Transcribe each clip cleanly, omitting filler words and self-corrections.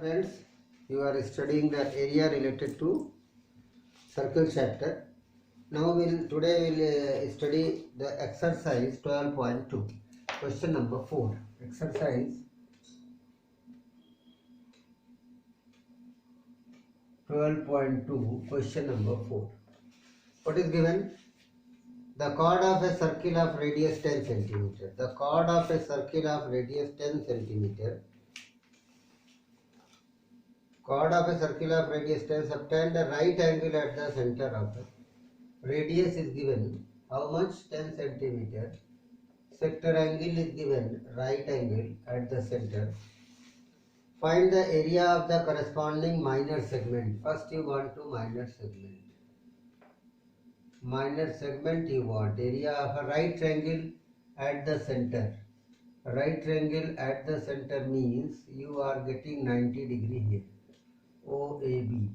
Friends, you are studying the area related to circle chapter. Now today we'll study the exercise 12.2. Question number 4. Exercise 12.2. Question number 4. What is given? The chord of a circle of radius 10 centimeter. The chord of a circle of radius 10 centimeter. Chord of a circle of radius 10, subtend the right angle at the center of it. Radius is given, how much? 10 centimeter. Sector angle is given, right angle at the center. Find the area of the corresponding minor segment. First you want to minor segment. Minor segment you want, area of a right triangle at the center. Right triangle at the center means you are getting 90 degree here. OAB,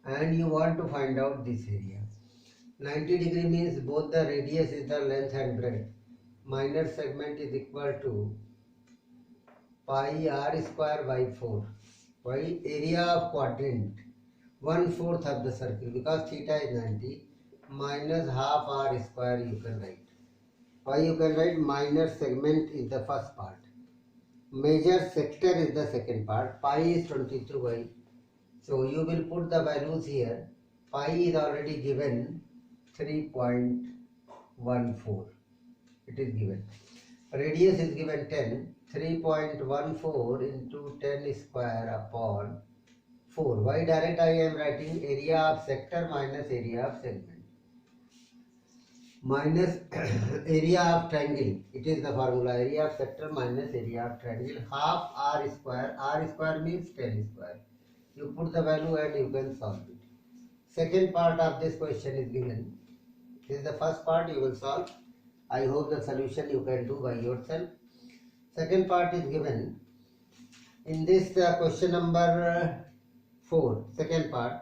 and you want to find out this area. 90 degree means both the radius is the length and breadth. Minor segment is equal to pi r square by 4. Why? Area of quadrant, 1/4 of the circle, because theta is 90, minus half r square you can write. Why you can write? Minor segment is the first part. Major sector is the second part. Pi is 22y. So you will put the values here. Pi is already given 3.14. It is given. Radius is given 10. 3.14 into 10 square upon 4. Why direct I am writing? Area of sector minus area of segment. Minus area of triangle. It is the formula. Area of sector minus area of triangle. Half r square. R square means 10 square. You put the value and you can solve it. Second part of this question is given. This is the first part you will solve. I hope the solution you can do by yourself. Second part is given. In this question number 4, second part,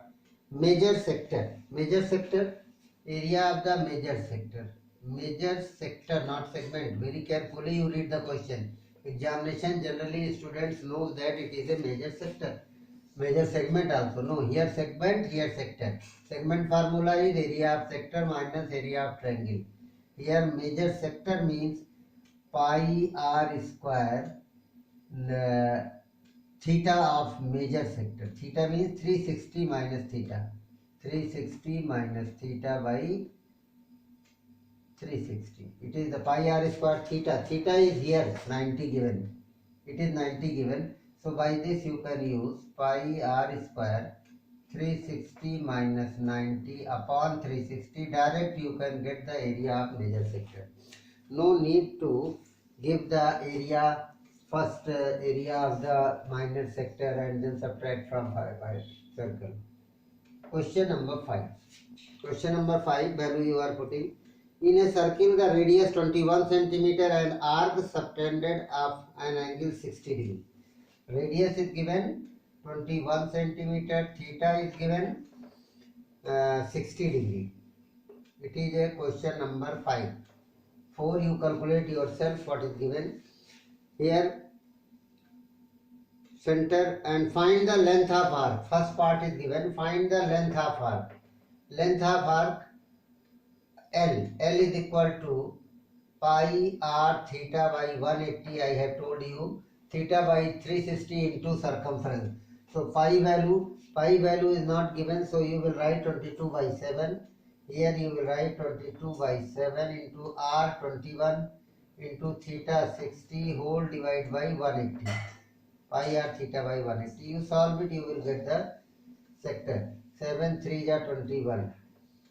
major sector. Major sector, area of the major sector. Major sector, not segment. Very carefully you read the question. Examination generally students know that it is a major sector. Major segment also. No, here segment, here sector. Segment formula is area of sector minus area of triangle. Here major sector means pi r square theta of major sector. Theta means 360 minus theta. 360 minus theta by 360. It is the pi r square theta. Theta is here 90 given. It is 90 given. So by this you can use pi r square 360 minus 90 upon 360. Direct you can get the area of major sector. No need to give the area first, area of the minor sector and then subtract from circle. Question number 5. Question number 5, value you are putting. In a circle the radius 21 centimeter and arc subtended of an angle 60 degree. Radius is given 21 centimeter, theta is given 60 degree. It is a question number 5. 4 you calculate yourself what is given. Here center and find the length of arc. First part is given. Find the length of arc. Length of arc L. L is equal to pi r theta by 180. I have told you. Theta by 360 into circumference. So pi value is not given, so you will write 22 by 7. Here you will write 22 by 7 into r 21 into theta 60 whole divided by 180. Pi r theta by 180. You solve it, you will get the sector. 7 3 are 21.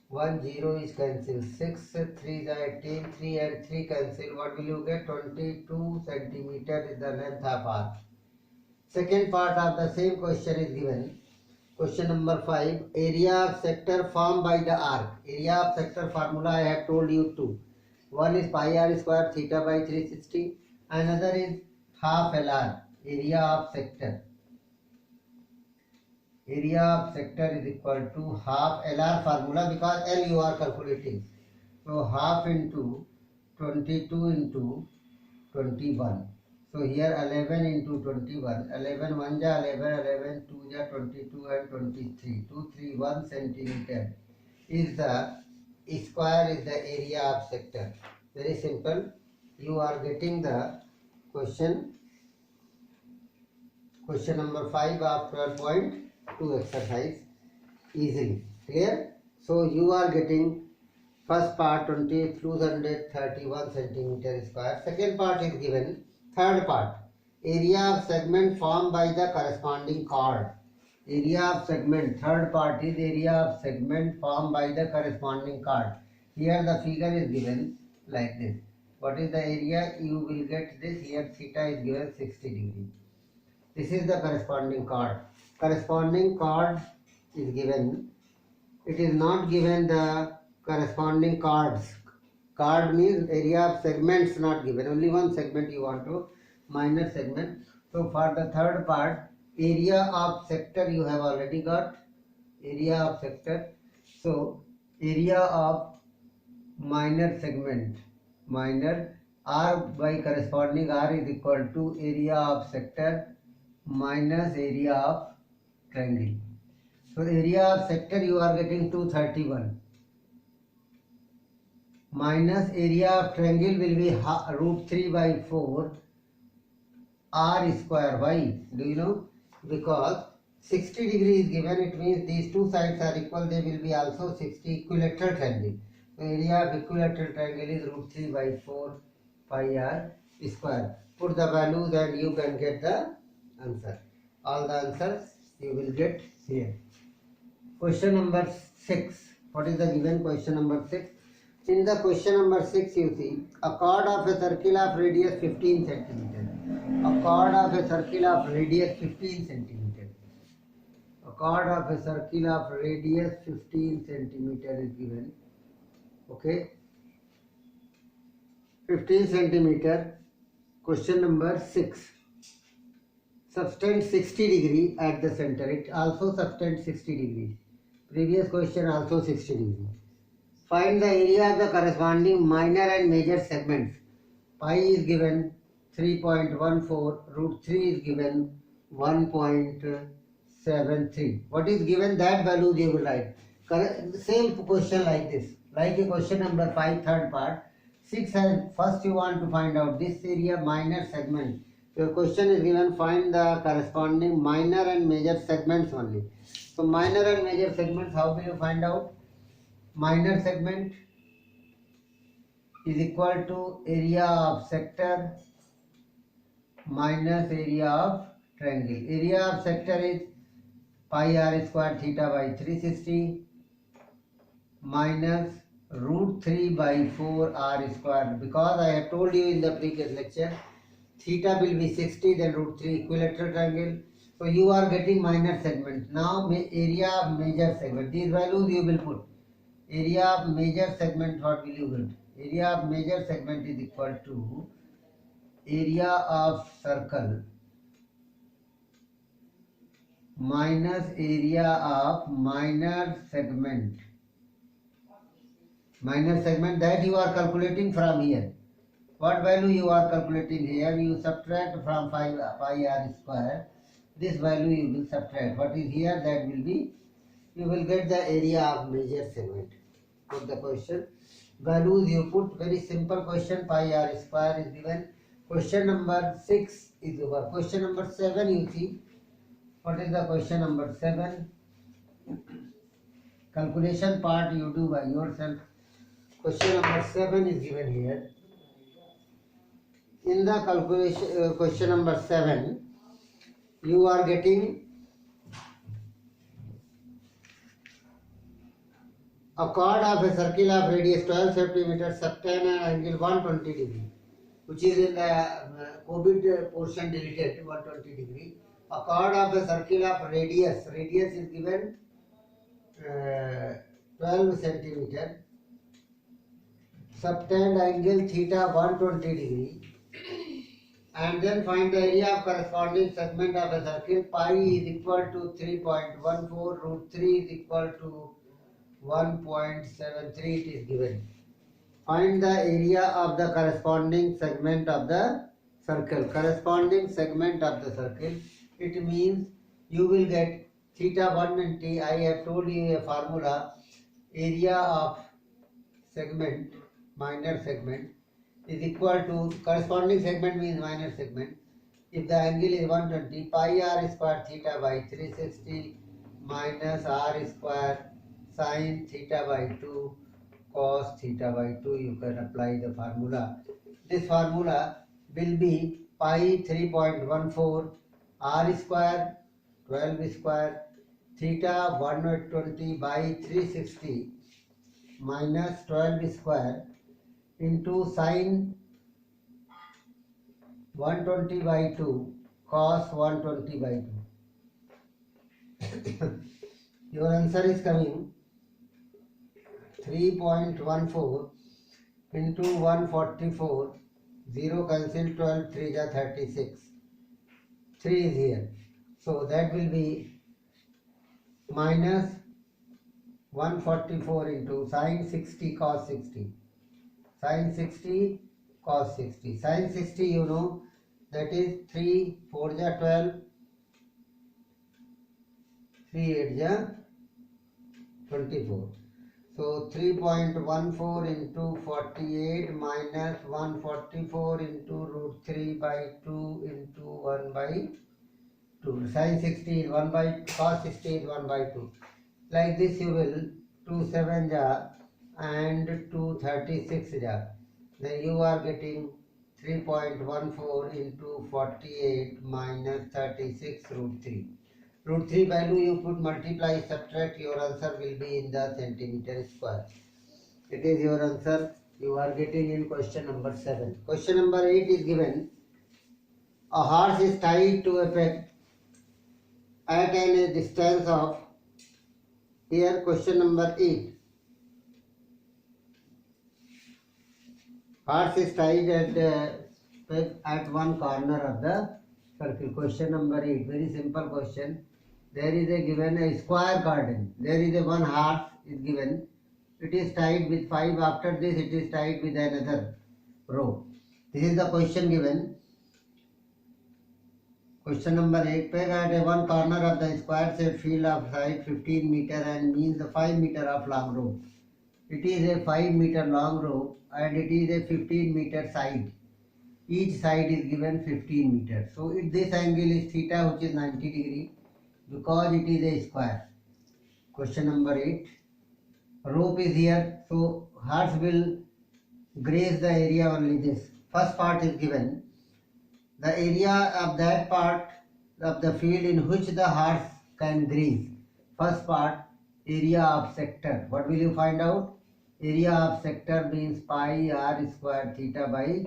1 0 is cancelled. 6 3 are 18. 3 and 3 cancel. What will you get? 22 centimeter is the length of arc. Second part of the same question is given. Question number 5. Area of sector formed by the arc. Area of sector formula I have told you two. One is pi r square theta by 360. Another is half LR. Area of sector. Area of sector is equal to half LR formula, because L you are calculating. So half into 22 into 21. So here 11 into 21, 11 1 ja 11, 11 2 ja 22 and 23, 231 centimeter is the square is the area of sector. Very simple. You are getting the question number 5 of 12.2 exercise easily. Clear? So you are getting first part 231 centimeter square. Second part is given. Third part, area of segment formed by the corresponding chord. Area of segment, third part is area of segment formed by the corresponding chord. Here the figure is given like this. What is the area? You will get this. Here theta is given 60 degree. This is the corresponding chord. Corresponding chord is given. It is not given the corresponding chords. Chord means area of segments not given. Only one segment you want to, minor segment. So for the third part, area of sector you have already got. Area of sector. So area of minor segment. Minor R by corresponding R is equal to area of sector minus area of triangle. So area of sector you are getting 231 minus area of triangle will be root 3 by 4 R square. Why? Do you know? Because 60 degree is given, it means these two sides are equal, they will be also 60 equilateral triangle. So area of equilateral triangle is root 3 by 4 pi R square. Put the value, then you can get the answer. All the answers you will get here. Question number 6. What is the given question number 6? In the question number 6 you see a chord of a circle of radius 15 centimeter. A chord of a circle of radius 15 centimeter. A chord of a circle of radius 15 centimeter is given. Okay. 15 centimeter. Question number 6. Subtend 60 degree at the center. It also subtend 60 degree. Previous question also 60 degree. Find the area of the corresponding minor and major segments. Pi is given 3.14, root 3 is given 1.73. What is given, that value they will write. Same question like this. Like a question number 5, third part. 6 has, first you want to find out this area minor segment. Your question is given, find the corresponding minor and major segments only. So minor and major segments, how will you find out? Minor segment is equal to area of sector minus area of triangle. Area of sector is pi r square theta by 360 minus root 3 by 4 r square. Because I have told you in the previous lecture, theta will be 60, then root 3 equilateral triangle. So you are getting minor segment. Now area of major segment. These values you will put. Area of major segment, what will you get? Area of major segment is equal to area of circle minus area of minor segment. Minor segment that you are calculating from here. What value you are calculating here? You subtract from pi r square. This value you will subtract. What is here? That will be, you will get the area of major segment. Put the question. Values you put. Very simple question. Pi r square is given. Question number 6 is over. Question number 7 you see. What is the question number 7? Calculation part you do by yourself. Question number 7 is given here. In the calculation, question number 7, you are getting a chord of a circle of radius 12 cm, subtend an angle 120 degree, which is in the COVID portion deleted 120 degree. A chord of a circle of radius is given 12 cm, subtend angle theta 120 degree, and then find the area of corresponding segment of a circle. Pi is equal to 3.14, root 3 is equal to 1.73, it is given. Find the area of the corresponding segment of the circle, corresponding segment of the circle. It means you will get theta 190. I have told you a formula. Area of segment, minor segment, is equal to, corresponding segment means minor segment. If the angle is 120, pi r square theta by 360 minus r square sin theta by 2 cos theta by 2, you can apply the formula. This formula will be pi 3.14 r square 12 square theta 120 by 360 minus 12 square into sin 120 by 2 cos 120 by 2. Your answer is coming 3.14 into 144, 0 cancel, 12 3 is 36, 3 is here. So that will be minus 144 into sin 60 cos 60, sin 60 cos 60, sin 60 you know that is 3 4 is 12, 3 8 is 24. So 3.14 into 48 minus 144 into root 3 by 2 into 1 by 2. Sin 60 is 1 by, cos 60 is 1 by 2. Like this you will 2 7 ja and 2 36 ja. Then you are getting 3.14 into 48 minus 36 root 3. Root 3 value you put, multiply, subtract, your answer will be in the centimeter square. It is your answer you are getting in question number 7. Question number 8 is given. A horse is tied to a peg at a distance of, here question number 8. Horse is tied at a peg at one corner of the circle. Question number 8, very simple question. There is a given a square garden. There is a one horse is given. It is tied with 5. After this it is tied with another rope. This is the question given. Question number 8. Peg at a one corner of the square shaped field of side 15 meter and means the 5 meter of long rope. It is a 5 meter long rope and it is a 15 meter side. Each side is given 15 meters. So if this angle is theta, which is 90 degree, because it is a square. Question number 8. Rope is here, so horse will graze the area only this. First part is given. The area of that part of the field in which the horse can graze. First part, area of sector. What will you find out? Area of sector means pi r square theta by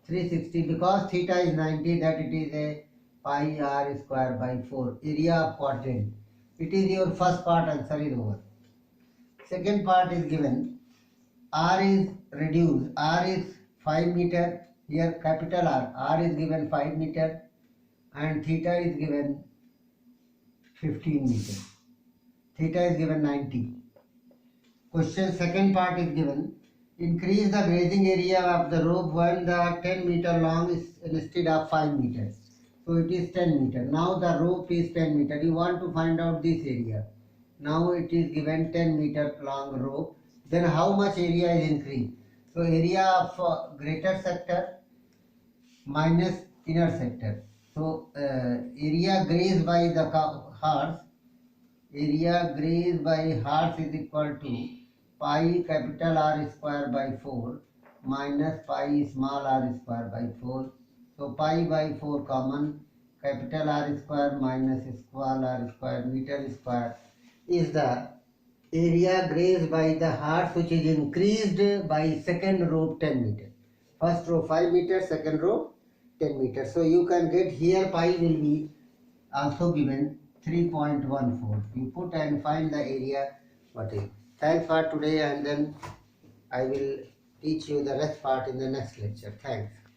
360. Because theta is 90, that it is a pi r square by 4. Area of quadrant. It is your first part, answer is over. Second part is given. R is reduced. R is 5 meter. Here capital R. R is given 5 meter and theta is given 15 meter. Theta is given 90. Question second part is given. Increase the grazing area of the rope when the 10 meter long is instead of 5 meters. So it is 10 meter. Now the rope is 10 meter. You want to find out this area. Now it is given 10 meter long rope. Then how much area is increased? So area of greater sector minus inner sector. So area grazed by the horse. Area grazed by horse is equal to pi capital R square by 4 minus pi small r square by 4. So pi by 4 common, capital R square minus small r square meter square is the area grazed by the horse, which is increased by second rope 10 meter. First row 5 meter, second row 10 meter. So you can get here pi will be also given 3.14. You put and find the area what is. Thanks for today, and then I will teach you the rest part in the next lecture. Thanks.